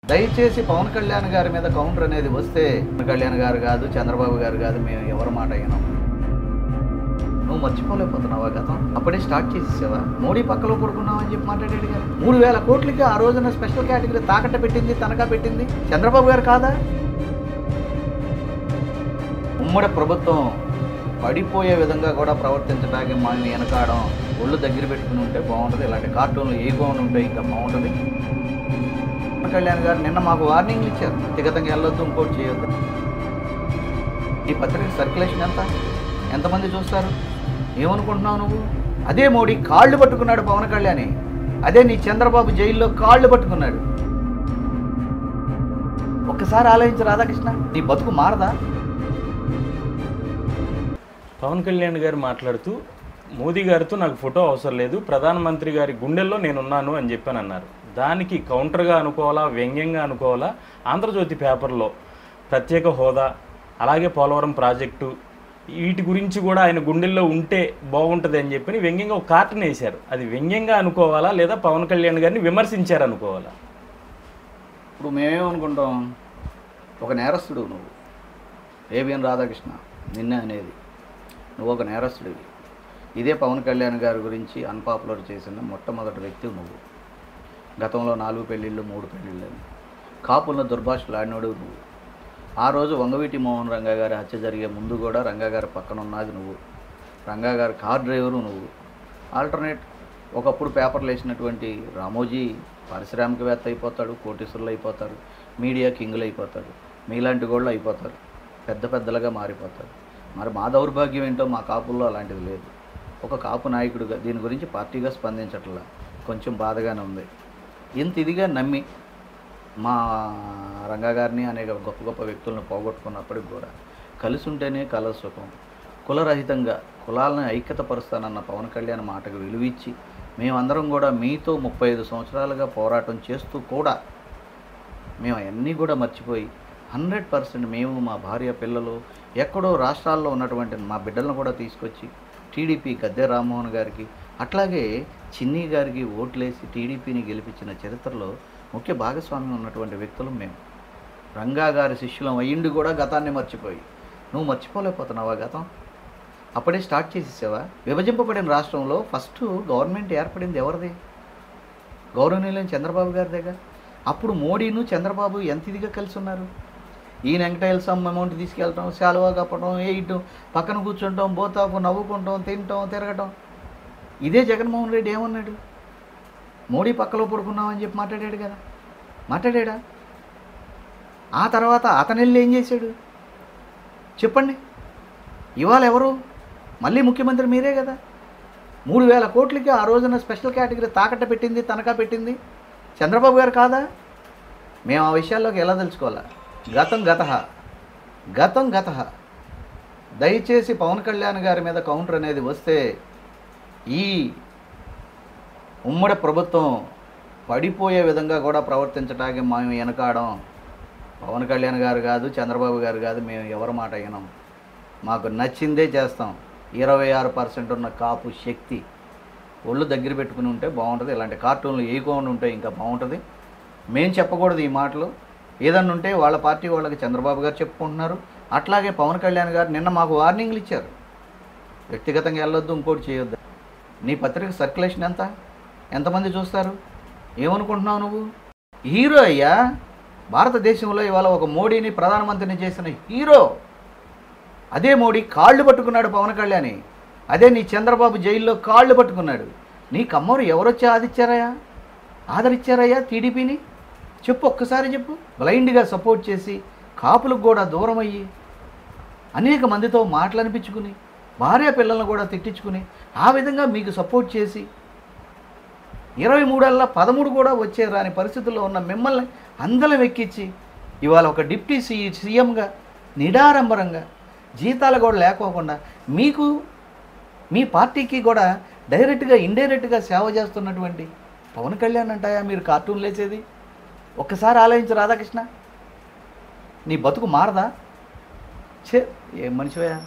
దయచేసి పవన్ కళ్యాణ్ గారి మీద కౌంటర్ అనేది వస్తే పవన్ కళ్యాణ్ గారు కాదు, చంద్రబాబు గారు కాదు, మేము ఎవరి మాట అయినాం. నువ్వు మర్చిపోలేకపోతున్నావా గతం? అప్పుడే స్టార్ట్ చేసేసావా? మోడీ పక్కలో పడుకున్నావు అని చెప్పి మాట్లాడాడు గారు. 3,000 కోట్లకి ఆ రోజున స్పెషల్ కేటగిరీ తాకట్ట పెట్టింది, తనఖా పెట్టింది చంద్రబాబు గారు కాదా? ఉమ్మడి ప్రభుత్వం పడిపోయే విధంగా కూడా ప్రవర్తించడానికి మనం వెనకాడడం, ఒళ్ళు దగ్గర పెట్టుకుని ఉంటే బాగుంటుంది. ఇలాంటి కార్టూన్లు ఏగోని ఉంటే ఇంకా బాగుంటుంది. పవన్ కళ్యాణ్ గారు నిన్న మాకు వార్నింగ్లు ఇచ్చారు, వ్యక్తిగతంగా వెళ్ళొద్దు, ఇంకోటి చేయొద్దు. ఈ పత్రిక సర్క్యులేషన్ ఎంతమంది చూస్తారు? ఏమనుకుంటున్నావు నువ్వు? అదే మోడీ కాళ్ళు పట్టుకున్నాడు పవన్ కళ్యాణ్, అదే నీ చంద్రబాబు జైల్లో కాళ్ళు పట్టుకున్నాడు. ఒక్కసారి ఆలోచించు రాధాకృష్ణ, నీ బతుకు మారదా? పవన్ కళ్యాణ్ గారు మాట్లాడుతూ మోదీ గారితో నాకు ఫోటో అవసరం లేదు, ప్రధానమంత్రి గారి గుండెల్లో నేనున్నాను అని చెప్పని అన్నారు. దానికి కౌంటర్గా అనుకోవాలా, వ్యంగ్యంగా అనుకోవాలా? ఆంధ్రజ్యోతి పేపర్లో ప్రత్యేక హోదా, అలాగే పోలవరం ప్రాజెక్టు, వీటి గురించి కూడా ఆయన గుండెల్లో ఉంటే బాగుంటుంది అని చెప్పి వ్యంగ్యంగా ఒక కార్టన్ వేశారు. అది వ్యంగ్యంగా అనుకోవాలా, లేదా పవన్ కళ్యాణ్ గారిని విమర్శించారు అనుకోవాలా? ఇప్పుడు మేమేమనుకుంటాం, ఒక నేరస్తుడు నువ్వు, ఏబిఎన్ రాధాకృష్ణ నిన్నే అనేది, నువ్వు ఒక నేరస్తుడివి. ఇదే పవన్ కళ్యాణ్ గారి గురించి అన్పాపులర్ చేసిన మొట్టమొదటి వ్యక్తి నువ్వు. గతంలో 4 పెళ్ళిళ్ళు 3 పెళ్ళిళ్ళు అని కాపులను దుర్భాషలాడినోడు నువ్వు. ఆ రోజు వంగవీటి మోహన్ రంగా గారి హత్య జరిగే ముందు కూడా రంగా గారి పక్కన ఉన్నది నువ్వు. రంగా గారి కార్ డ్రైవరు నువ్వు. ఆల్టర్నేట్ ఒకప్పుడు పేపర్లు వేసినటువంటి రామోజీ పారిశ్రామికవేత్త అయిపోతాడు, కోటీశ్వరులు అయిపోతారు, మీడియా కింగులు అయిపోతారు, మీలాంటి గోళ్ళు అయిపోతారు, పెద్దలుగా మారిపోతారు. మరి మా దౌర్భాగ్యం ఏంటో, మా కాపుల్లో అలాంటిది లేదు. ఒక కాపు నాయకుడిగా దీని గురించి పార్టీగా స్పందించట్లా, కొంచెం బాధగానే ఉంది. ఇంత ఇదిగా నమ్మి మా రంగా గారిని అనేక గొప్ప గొప్ప వ్యక్తులను పోగొట్టుకున్నప్పటికి కూడా కలిసి ఉంటేనే కల సుఖం, కులరహితంగా కులాలను ఐక్యతపరుస్తానన్న పవన్ కళ్యాణ్ మాటకు విలువిచ్చి మేమందరం కూడా మీతో 35 సంవత్సరాలుగా పోరాటం చేస్తూ కూడా మేము అవన్నీ కూడా మర్చిపోయి 100% మేము, మా భార్య, పిల్లలు ఎక్కడో రాష్ట్రాల్లో ఉన్నటువంటి మా బిడ్డలను కూడా తీసుకొచ్చి టీడీపీ గద్దె రామ్మోహన్ గారికి, అట్లాగే చిన్ని గారికి ఓట్లేసి టీడీపీని గెలిపించిన చరిత్రలో ముఖ్య భాగస్వామ్యం ఉన్నటువంటి వ్యక్తులు మేము. రంగా గారి శిష్యులం అయ్యిండి కూడా గతాన్ని మర్చిపోయి నువ్వు మర్చిపోలేకపోతున్నావా గతం? అప్పుడే స్టార్ట్ చేసేసావా? విభజింపబడిన రాష్ట్రంలో ఫస్ట్ గవర్నమెంట్ ఏర్పడింది ఎవరిది? గౌరవనీయులైన చంద్రబాబు గారి దగ్గర. అప్పుడు మోడీను చంద్రబాబు ఎంత ఇదిగా కలిసి ఉన్నారు. ఈయన వెంకటైల్ సమ్ అమౌంట్ తీసుకెళ్ళటం, శాలువా కప్పటం, వేయటం, పక్కన కూర్చుంటాం, బోతాపు నవ్వుకుంటాం, తినటం, తిరగటం. ఇదే జగన్మోహన్ రెడ్డి ఏమన్నాడు? మోడీ పక్కలో పడుకున్నామని చెప్పి మాట్లాడాడు కదా, మాట్లాడా? ఆ తర్వాత అతను వెళ్ళి ఏం చేశాడు చెప్పండి? ఇవాళ ఎవరు? మళ్ళీ ముఖ్యమంత్రి మీరే కదా. 3,000 కోట్లకి ఆ రోజున స్పెషల్ కేటగిరీ తాకట్ట పెట్టింది, తనఖా పెట్టింది చంద్రబాబు గారు కాదా? మేము ఆ విషయాల్లోకి ఎలా తెలుసుకోవాలా? గతం గత. దయచేసి పవన్ కళ్యాణ్ గారి మీద కౌంటర్ అనేది వస్తే ఈ ఉమ్మడి ప్రభుత్వం పడిపోయే విధంగా కూడా ప్రవర్తించడానికి మేము వెనకాడడం. పవన్ కళ్యాణ్ గారు కాదు, చంద్రబాబు గారు కాదు, మేము ఎవరి మాట అయినాం. మాకు నచ్చిందే చేస్తాం. 26% ఉన్న కాపు శక్తి ఒళ్ళు దగ్గర పెట్టుకుని ఉంటే బాగుంటుంది. ఇలాంటి కార్టూన్లు ఏకోని ఉంటే ఇంకా బాగుంటుంది. మేము చెప్పకూడదు ఈ మాటలు. ఏదన్నా ఉంటే వాళ్ళ పార్టీ వాళ్ళకి చంద్రబాబు గారు చెప్పుకుంటున్నారు. అట్లాగే పవన్ కళ్యాణ్ గారు నిన్న మాకు వార్నింగ్లు ఇచ్చారు, వ్యక్తిగతంగా వెళ్ళొద్దు, ఇంకోటి చేయొద్దు. నీ పత్రిక సర్క్యులేషన్ ఎంతమంది చూస్తారు? ఏమనుకుంటున్నావు నువ్వు? హీరో అయ్యా, భారతదేశంలో ఇవాళ ఒక మోడీని ప్రధానమంత్రిని చేసిన హీరో. అదే మోడీ కాళ్ళు పట్టుకున్నాడు పవన్ కళ్యాణ్, అదే నీ చంద్రబాబు జైల్లో కాళ్ళు పట్టుకున్నాడు. నీ కమ్మరు ఎవరొచ్చి ఆదరించారయ్యా టీడీపీని? చెప్పు, ఒక్కసారి చెప్పు. బ్లైండ్గా సపోర్ట్ చేసి కాపులకు కూడా దూరం అయ్యి అనేక మందితో మాటలనిపించుకుని భార్య పిల్లలను కూడా తిట్టించుకుని ఆ విధంగా మీకు సపోర్ట్ చేసి 23 13 కూడా వచ్చే రాని పరిస్థితుల్లో ఉన్న మిమ్మల్ని అందలం ఎక్కించి ఇవాళ ఒక డిప్యూటీ సీఎంగా నిడారంబరంగా జీతాలు కూడా లేకోకుండా మీకు, మీ పార్టీకి కూడా డైరెక్ట్గా ఇండైరెక్ట్గా సేవ చేస్తున్నటువంటి పవన్ కళ్యాణ్ అంటాయా మీరు కార్టూన్ లేచేది? ఒక్కసారి ఆలోచించు రాధాకృష్ణ, నీ బతుకు మారదా? ఏం మనిషివయ్యా?